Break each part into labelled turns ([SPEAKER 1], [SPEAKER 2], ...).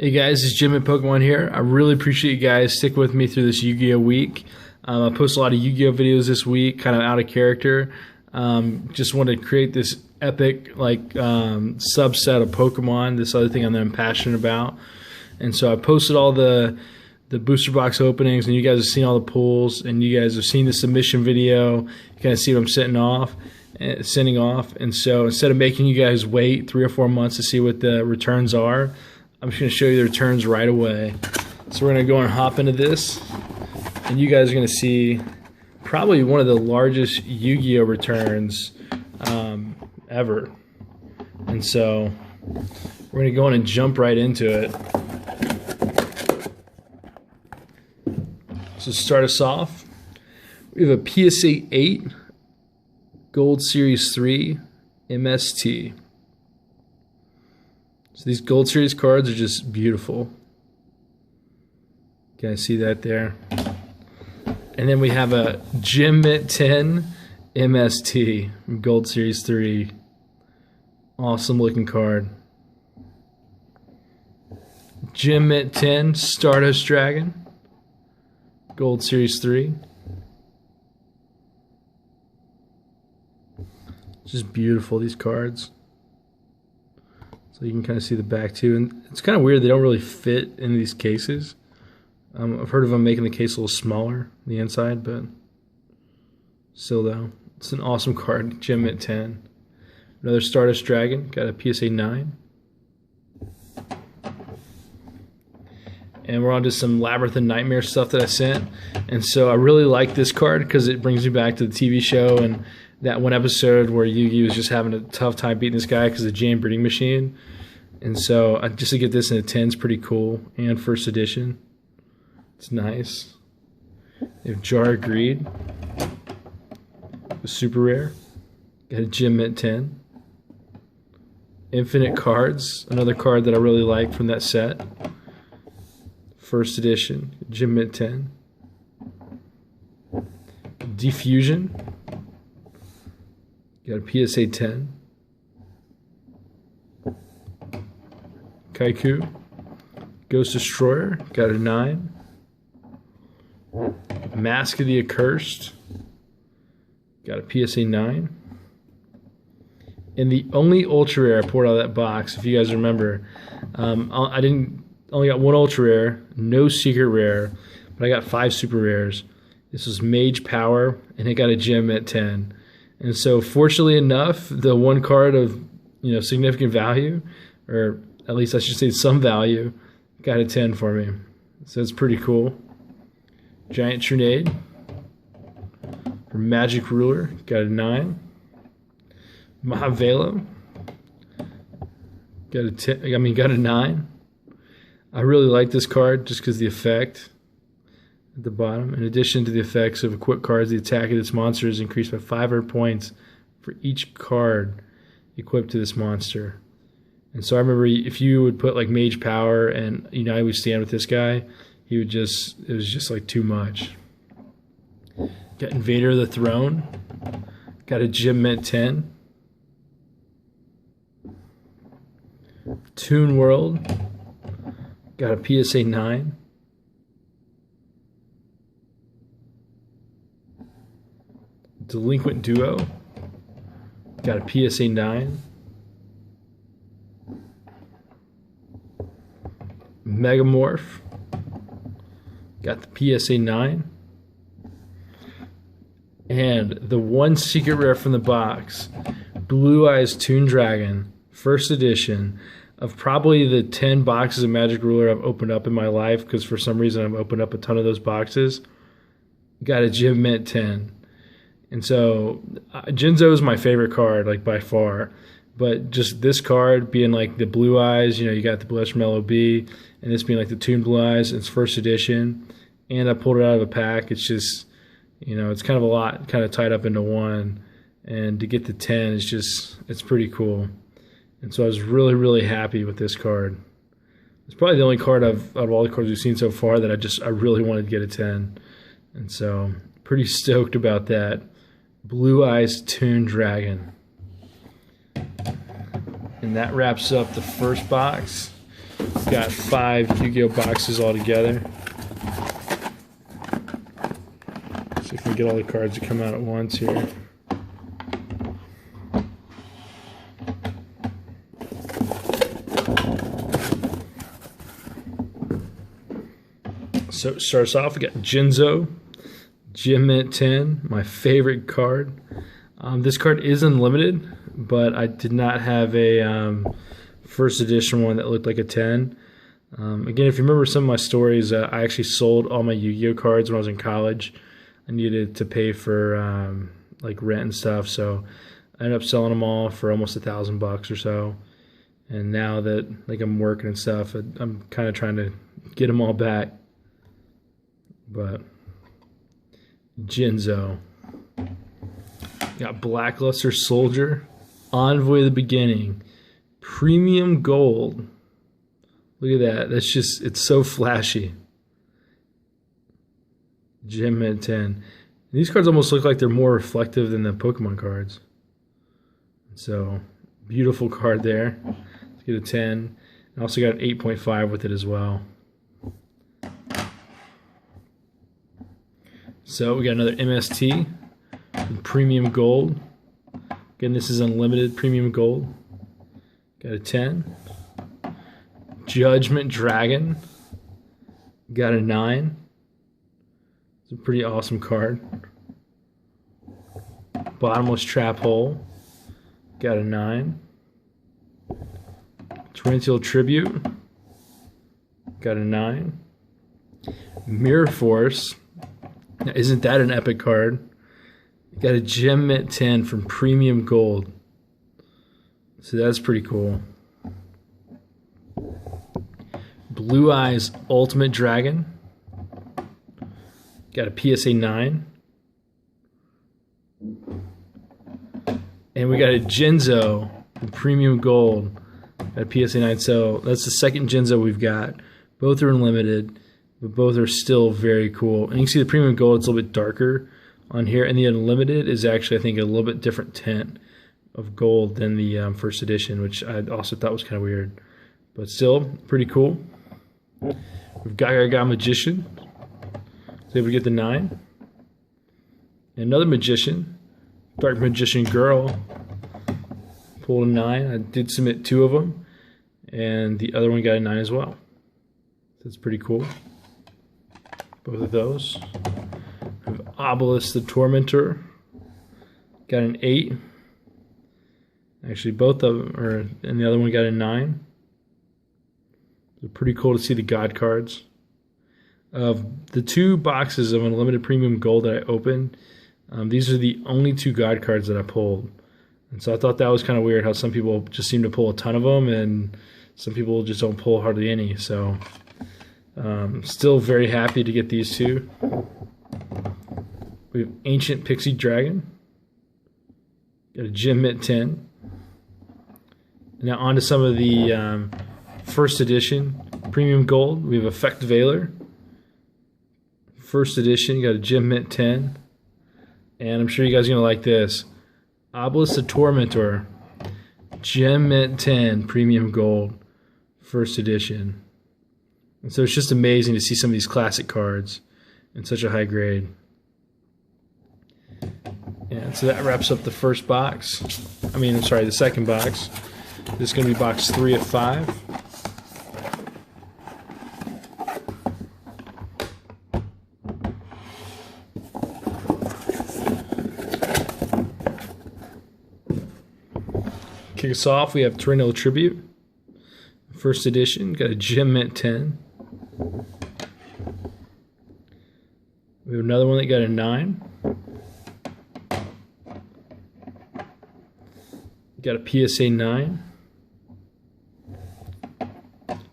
[SPEAKER 1] Hey guys, it's Jim at Pokemon here. I really appreciate you guys sticking with me through this Yu-Gi-Oh week. I posted a lot of Yu-Gi-Oh videos this week, kind of out of character. Just wanted to create this epic subset of Pokemon, this other thing that I'm passionate about. And so I posted all the booster box openings, and you guys have seen all the pulls, and you guys have seen the submission video. You kind of see what I'm sending off. And so instead of making you guys wait 3 or 4 months to see what the returns are, I'm just going to show you the returns right away. So we're going to go and hop into this, and you guys are going to see probably one of the largest Yu-Gi-Oh returns ever. And so we're going to go in and jump right into it. So to start us off, we have a PSA 8 Gold Series 3 MST. So these Gold Series cards are just beautiful. You guys see that there? And then we have a Gem Mint 10 MST Gold Series 3. Awesome looking card. Gem Mint 10 Stardust Dragon Gold Series 3. Just beautiful, these cards. So you can kind of see the back too, and it's kind of weird they don't really fit in these cases. I've heard of them making the case a little smaller on the inside, but still though, it's an awesome card. Gem Mint 10. Another Stardust Dragon, got a PSA 9. And we're on to some Labyrinth and Nightmare stuff that I sent. And so I really like this card because it brings me back to the TV show and that one episode where Yu-Gi was just having a tough time beating this guy because of the Jam Breeding Machine. And so just to get this in a 10 is pretty cool. And first edition. It's nice. They have Jar of Greed. Super rare. Got a Gem Mint 10. Infinite Cards. Another card that I really like from that set. First edition. Gem Mint 10. Diffusion. Got a PSA 10. Kaiku. Ghost Destroyer. Got a 9. Mask of the Accursed. Got a PSA 9. And the only ultra rare I poured out of that box, if you guys remember, only got one ultra rare, no secret rare, but I got 5 super rares. This was Mage Power, and it got a Gem at 10. And so, fortunately enough, the one card of significant value, or at least I should say some value, got a 10 for me. So it's pretty cool. Giant Trinade for Magic Ruler, got a 9. Mahavelo, got a 10. Got a 9. I really like this card just because the effect at the bottom. In addition to the effects of equipped cards, the attack of this monster is increased by 500 points for each card equipped to this monster. And so I remember if you would put like Mage Power and United We Stand with this guy, it was just like too much. Got Invader of the Throne. Got a Gem Mint 10. Toon World. Got a PSA 9. Delinquent Duo. Got a PSA 9. Megamorph. Got the PSA 9. And the one secret rare from the box, Blue Eyes Toon Dragon, first edition, of probably the 10 boxes of Magic Ruler I've opened up in my life, because for some reason I've opened up a ton of those boxes, got a Gem Mint 10. And so Jinzo is my favorite card, like by far. But just this card being like the Blue Eyes, you got the Blue Eyes from LOB, and this being like the Toon Blue Eyes, it's first edition. And I pulled it out of a pack. It's just, it's kind of a lot kind of tied up into one. And to get the 10 is it's pretty cool. And so I was really, really happy with this card. It's probably the only card out of all the cards we've seen so far that I really wanted to get a 10. And so pretty stoked about that. Blue Eyes Toon Dragon. And that wraps up the first box. Got 5 Yu-Gi-Oh boxes all together. See if we can get all the cards to come out at once here. So it starts off, we got Jinzo, Gem Mint 10, my favorite card. This card is unlimited, but I did not have a first edition one that looked like a 10. Again, if you remember some of my stories, I actually sold all my Yu-Gi-Oh cards when I was in college. I needed to pay for like rent and stuff, so I ended up selling them all for almost $1,000 or so. And now that like I'm working and stuff, I'm kind of trying to get them all back. But Jinzo, got Blackluster Soldier, Envoy of the Beginning, Premium Gold. Look at that. That's just, it's so flashy. Gem Mint 10. These cards almost look like they're more reflective than the Pokemon cards. So, beautiful card there. Let's get a 10. I also got an 8.5 with it as well. So we got another MST, Premium Gold. Again, this is unlimited Premium Gold. Got a 10. Judgment Dragon. Got a 9. It's a pretty awesome card. Bottomless Trap Hole. Got a 9. Torrential Tribute. Got a 9. Mirror Force. Now, isn't that an epic card? Got a Gem Mint 10 from Premium Gold. So that's pretty cool. Blue Eyes Ultimate Dragon. Got a PSA 9. And we got a Jinzo from Premium Gold. Got a PSA 9. So that's the second Jinzo we've got. Both are unlimited, but both are still very cool. And you can see the Premium Gold, it's a little bit darker on here. And the Unlimited is actually, I think, a little bit different tint of gold than the first edition, which I also thought was kind of weird. But still, pretty cool. We've got our Magician. So able to get the 9. And another Magician, Dark Magician Girl. Pulled a 9. I did submit 2 of them. And the other one got a 9 as well. That's pretty cool. Both of those. We have Obelisk the Tormentor. Got an 8. Actually, both of them are, and the other one got a 9. It's pretty cool to see the God cards. Of the 2 boxes of Unlimited Premium Gold that I opened, these are the only 2 God cards that I pulled. And so I thought that was kind of weird how some people just seem to pull a ton of them and some people just don't pull hardly any. So still very happy to get these 2. We have Ancient Pixie Dragon. Got a Gem Mint 10. Now on to some of the first edition Premium Gold. We have Effect Veiler. First edition, got a Gem Mint 10. And I'm sure you guys are going to like this. Obelisk the Tormentor. Gem Mint 10 Premium Gold. First edition. And so it's just amazing to see some of these classic cards in such a high grade. And so that wraps up the first box. The second box. This is going to be box 3 of 5. Kick us off, we have Torrential Tribute. First edition, got a Gem Mint 10. We have another one that got a 9. Got a PSA 9.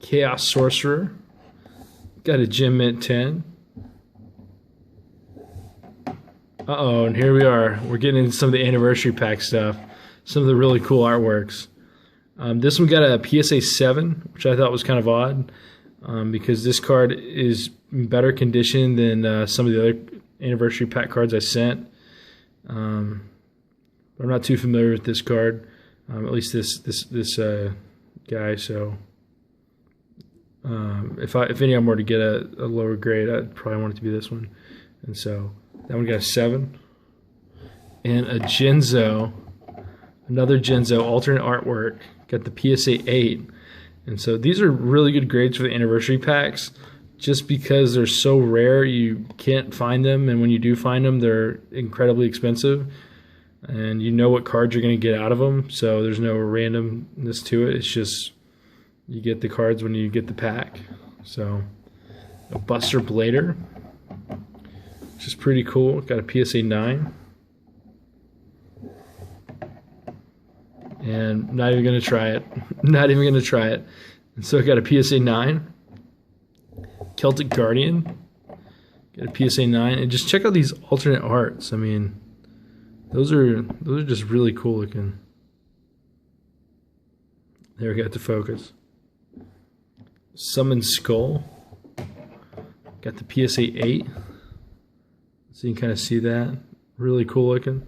[SPEAKER 1] Chaos Sorcerer. Got a Gem Mint 10. Uh-oh, and here we are. We're getting into some of the anniversary pack stuff. Some of the really cool artworks. This one got a PSA 7, which I thought was kind of odd because this card is in better condition than some of the other anniversary pack cards I sent. But I'm not too familiar with this card, at least this guy. So If any of them were to get a lower grade, I'd probably want it to be this one. And so that one got a 7. And a Genzo, another Genzo, alternate artwork, got the PSA 8. And so these are really good grades for the anniversary packs, just because they're so rare you can't find them, and when you do find them, they're incredibly expensive. And you know what cards you're going to get out of them, so there's no randomness to it. It's just you get the cards when you get the pack. So a Buster Blader, which is pretty cool. Got a PSA 9. And not even going to try it. Not even going to try it. And so I got a PSA 9. Celtic Guardian. Got a PSA 9. And just check out these alternate arts. I mean, those are just really cool looking. There, we got the focus. Summon Skull. Got the PSA 8. So you can kind of see that. Really cool looking.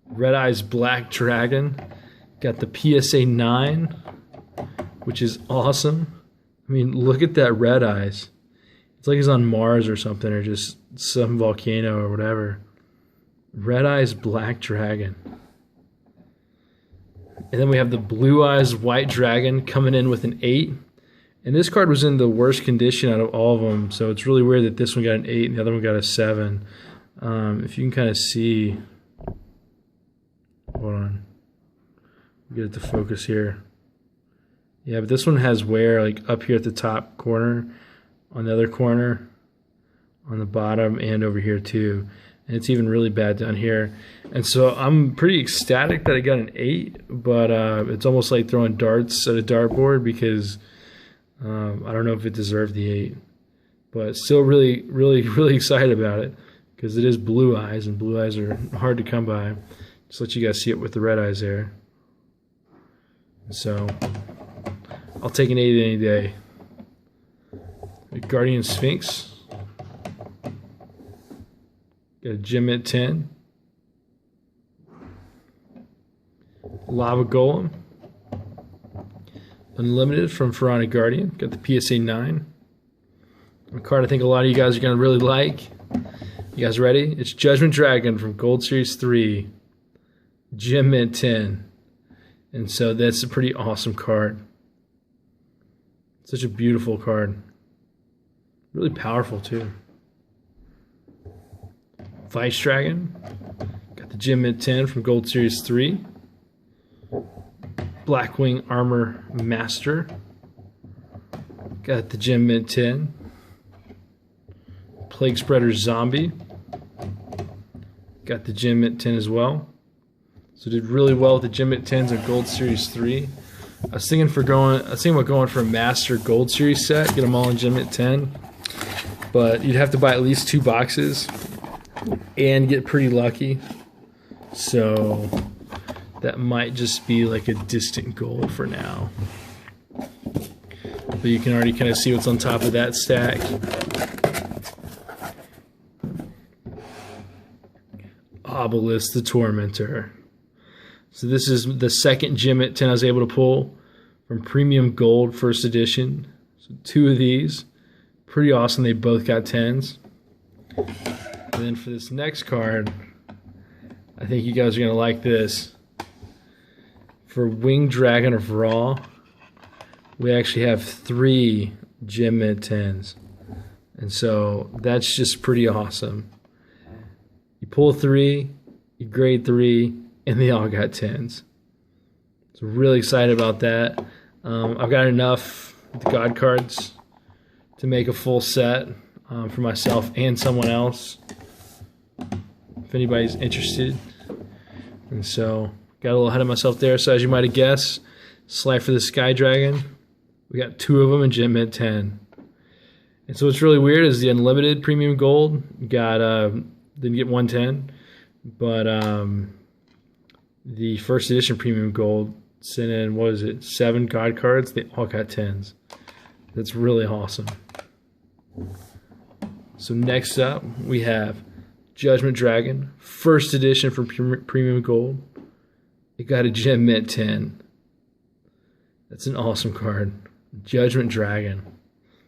[SPEAKER 1] Red Eyes Black Dragon. Got the PSA 9, which is awesome. I mean, look at that Red Eyes. It's like he's on Mars or something, or just some volcano or whatever. Red Eyes Black Dragon. And then we have the Blue Eyes White Dragon coming in with an 8. And this card was in the worst condition out of all of them, so it's really weird that this one got an 8 and the other one got a 7. If you can kind of see... Hold on. Get it to focus here. Yeah, but this one has wear like up here at the top corner, on the other corner, on the bottom, and over here too. And it's even really bad down here. And so I'm pretty ecstatic that I got an 8, but it's almost like throwing darts at a dartboard because I don't know if it deserved the 8. But still really, really, really excited about it because it is Blue Eyes, and Blue Eyes are hard to come by. Just let you guys see it with the Red Eyes there. So I'll take an 8 any day. Guardian Sphinx. Got a Gem Mint 10. Lava Golem. Unlimited from Pharaonic Guardian. Got the PSA 9. A card I think a lot of you guys are going to really like. You guys ready? It's Judgment Dragon from Gold Series 3. Gem Mint 10. And so that's a pretty awesome card. Such a beautiful card. Really powerful too. Vice Dragon. Got the Gem Mint 10 from Gold Series 3. Blackwing Armor Master. Got the Gem Mint 10. Plague Spreader Zombie. Got the Gem Mint 10 as well. So did really well with the Gem Mint 10s on Gold Series 3. I was thinking about going for a Master Gold Series set, get them all in Gem Mint 10. But you'd have to buy at least 2 boxes and get pretty lucky. So that might just be like a distant goal for now. But you can already kind of see what's on top of that stack. Obelisk the Tormentor. So this is the second Gem Mint 10 I was able to pull from Premium Gold First Edition. So 2 of these. Pretty awesome. They both got 10s. And then for this next card, I think you guys are going to like this. For Winged Dragon of Ra, we actually have 3 Gem Mint 10s. And so that's just pretty awesome. You pull 3, you grade 3, and they all got 10s. So really excited about that. I've got enough God cards to make a full set for myself and someone else, if anybody's interested. And so got a little ahead of myself there. So as you might have guessed, Slide for the Sky Dragon, we got 2 of them in Gem Mint 10. And so what's really weird is the Unlimited Premium Gold got didn't get 110, but the First Edition Premium Gold sent in, what is it, 7 God cards? They all got 10s. That's really awesome. So next up, we have Judgment Dragon, First Edition from Premium Gold. It got a Gem Mint 10. That's an awesome card. Judgment Dragon.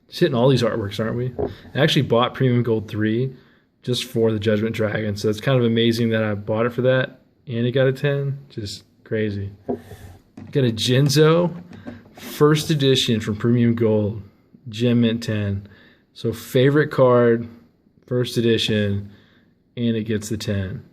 [SPEAKER 1] Just hitting all these artworks, aren't we? I actually bought Premium Gold 3 just for the Judgment Dragon, so it's kind of amazing that I bought it for that, and it got a 10. Just crazy. Got a Jinzo, first edition from Premium Gold, Gem Mint 10. So favorite card, first edition, and it gets the 10.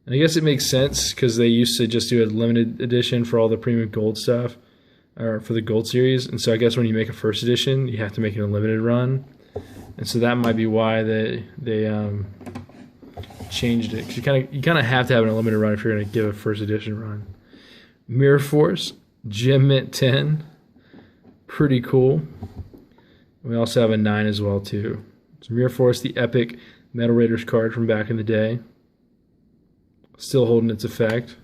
[SPEAKER 1] And I guess it makes sense because they used to just do a limited edition for all the Premium Gold stuff, or for the Gold series. And so I guess when you make a first edition, you have to make it a limited run. And so that might be why they changed it. Because you kind of have to have a limited run if you're going to give a first edition run. Mirror Force, Gem Mint 10, pretty cool. We also have a 9 as well too. So Mirror Force, the epic Metal Raiders card from back in the day, still holding its effect.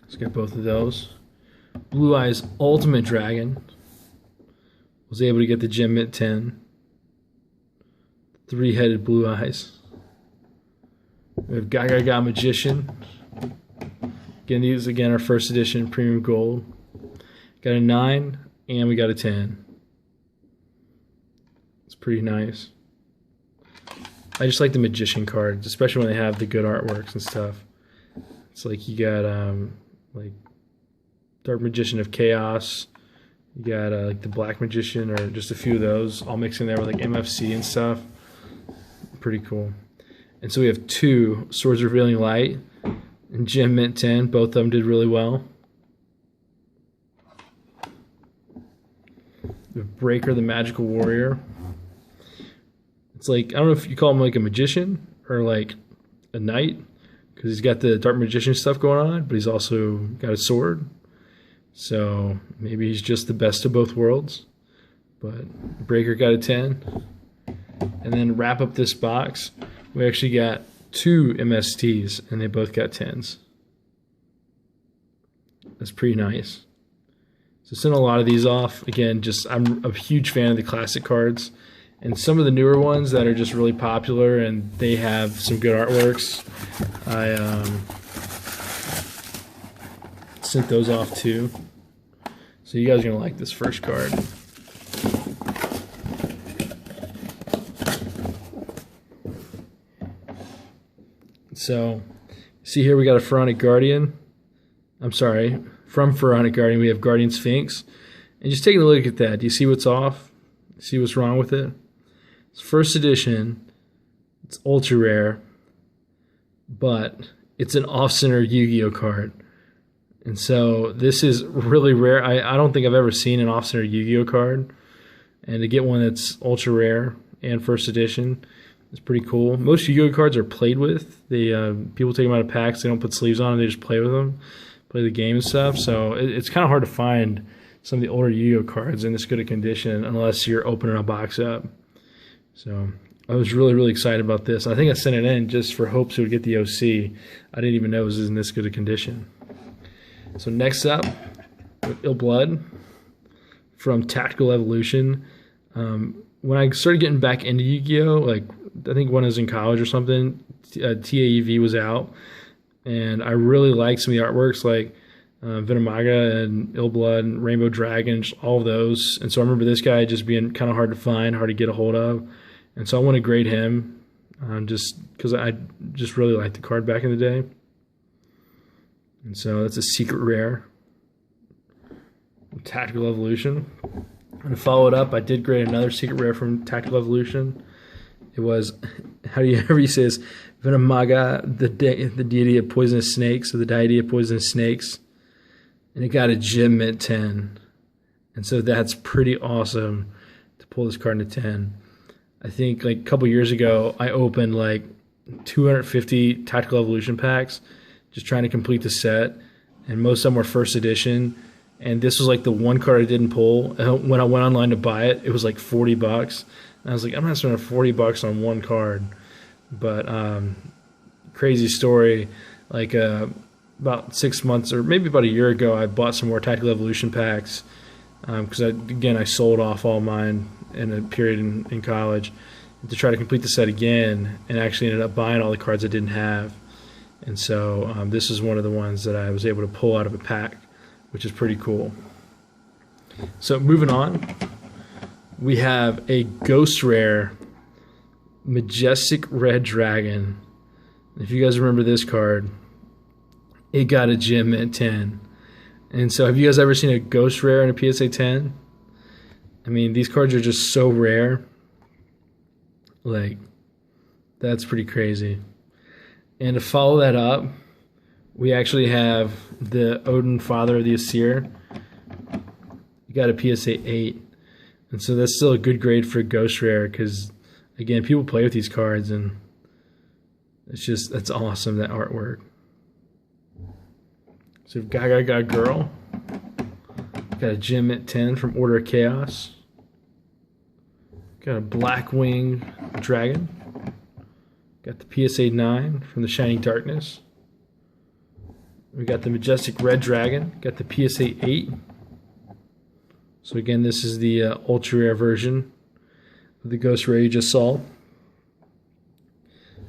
[SPEAKER 1] Let's get both of those. Blue Eyes Ultimate Dragon, was able to get the Gem Mint 10. Three-headed Blue Eyes. We have Gaga Magician. Again, these again are first edition Premium Gold. Got a 9 and we got a 10. It's pretty nice. I just like the Magician cards, especially when they have the good artworks and stuff. It's like you got like Dark Magician of Chaos. You got like the Black Magician, or just a few of those all mixed in there with like MFC and stuff. Pretty cool. And so we have 2 Swords Revealing Light and Gem Mint 10. Both of them did really well. We have Breaker, the Magical Warrior. It's like, I don't know if you call him like a magician or like a knight, because he's got the Dark Magician stuff going on, but he's also got a sword. So maybe he's just the best of both worlds. But Breaker got a 10. And then wrap up this box, we actually got 2 MSTs, and they both got 10s. That's pretty nice. So sent a lot of these off. Again, just I'm a huge fan of the classic cards. And some of the newer ones that are just really popular and they have some good artworks, I sent those off too. So you guys are going to like this first card. So, see here we got a Pharaonic Guardian. I'm sorry, from Pharaonic Guardian we have Guardian Sphinx. And just taking a look at that, do you see what's off? See what's wrong with it? It's first edition. It's ultra rare. But it's an off-center Yu-Gi-Oh card. And so this is really rare. I don't think I've ever seen an off-center Yu-Gi-Oh card. And to get one that's ultra rare and first edition is pretty cool. Most Yu-Gi-Oh cards are played with. They people take them out of packs. They don't put sleeves on them. They just play with them, play the game and stuff. So it's kind of hard to find some of the older Yu-Gi-Oh cards in this good a condition unless you're opening a box up. So I was really, really excited about this. I think I sent it in just for hopes it would get the OC. I didn't even know it was in this good a condition. So next up, Ill Blood from Tactical Evolution. When I started getting back into Yu-Gi-Oh, like I think when I was in college or something, TAEV was out, and I really liked some of the artworks, like Venemaga and Ill Blood and Rainbow Dragon, all of those. And so I remember this guy just being kind of hard to find, hard to get a hold of, and so I want to grade him just because I just really liked the card back in the day. And so that's a secret rare, Tactical Evolution. And to follow it up, I did grade another secret rare from Tactical Evolution. It was, however you say this, Venemaga, the deity of poisonous snakes, or the deity of poisonous snakes. And it got a Gem Mint 10. And so that's pretty awesome to pull this card into 10. I think like a couple years ago, I opened like 250 Tactical Evolution packs, just trying to complete the set. And most of them were first edition. And this was like the one card I didn't pull. When I went online to buy it, it was like $40. And I was like, I'm not spending $40 on one card. But crazy story. Like about 6 months or maybe about a year ago, I bought some more Tactical Evolution packs because I sold off all mine in a period in college to try to complete the set again, and actually ended up buying all the cards I didn't have. And so this is one of the ones that I was able to pull out of a pack, which is pretty cool. So moving on, we have a Ghost Rare Majestic Red Dragon. If you guys remember this card, it got a gem at 10. And so have you guys ever seen a Ghost Rare in a PSA 10? I mean, these cards are just so rare. Like, that's pretty crazy. And to follow that up, we actually have the Odin, Father of the Aesir. You got a PSA 8. And so that's still a good grade for Ghost Rare because, again, people play with these cards and that's awesome, that artwork. So we've Gaga Girl. Got a gem at 10 from Order of Chaos. Got a Blackwing Dragon. Got the PSA 9 from the Shining Darkness. We got the Majestic Red Dragon. Got the PSA 8. So again, this is the ultra rare version of the Ghost Rare you just saw.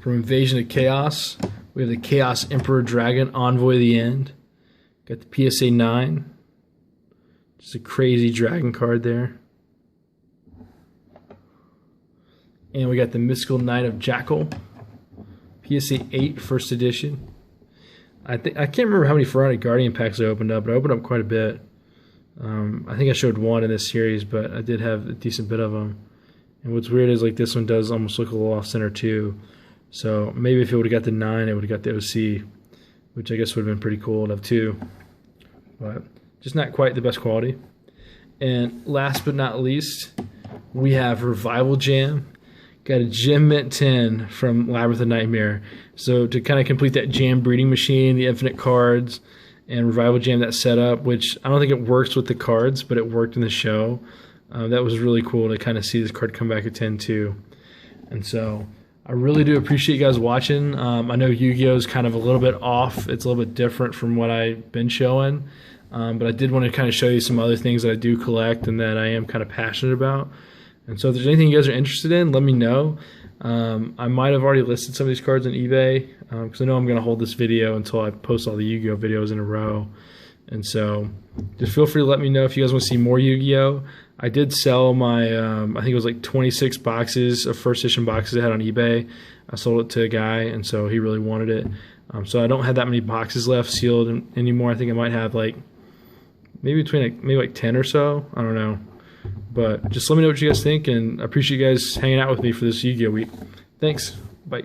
[SPEAKER 1] From Invasion of Chaos, we have the Chaos Emperor Dragon, Envoy of the End. Got the PSA 9. Just a crazy dragon card there. And we got the Mystical Knight of Jackal, PSA 8, first edition. I can't remember how many Ferrari Guardian packs I opened up, but I opened up quite a bit. I think I showed one in this series, but I did have a decent bit of them. And what's weird is like this one does almost look a little off center too. So maybe if it would have got the 9, it would have got the OC, which I guess would have been pretty cool to have too. But just not quite the best quality. And last but not least, we have Revival Jam. Got a Gem Mint 10 from Labyrinth of Nightmare. So to kind of complete that jam breeding machine, the infinite cards, and Revival Jam that setup, which I don't think it works with the cards, but it worked in the show. That was really cool to kind of see this card come back at 10 too. And so I really do appreciate you guys watching. I know Yu-Gi-Oh! Is kind of a little bit off. It's a little bit different from what I've been showing. But I did want to kind of show you some other things that I do collect and that I am kind of passionate about. And so if there's anything you guys are interested in, let me know. I might have already listed some of these cards on eBay because I know I'm going to hold this video until I post all the Yu-Gi-Oh! Videos in a row. And so just feel free to let me know if you guys want to see more Yu-Gi-Oh! I did sell my, I think it was like 26 boxes of first edition boxes I had on eBay. I sold it to a guy, and so he really wanted it. So I don't have that many boxes left sealed anymore. I think I might have like maybe like 10 or so. I don't know. But just let me know what you guys think, and I appreciate you guys hanging out with me for this Yu-Gi-Oh! Week. Thanks. Bye.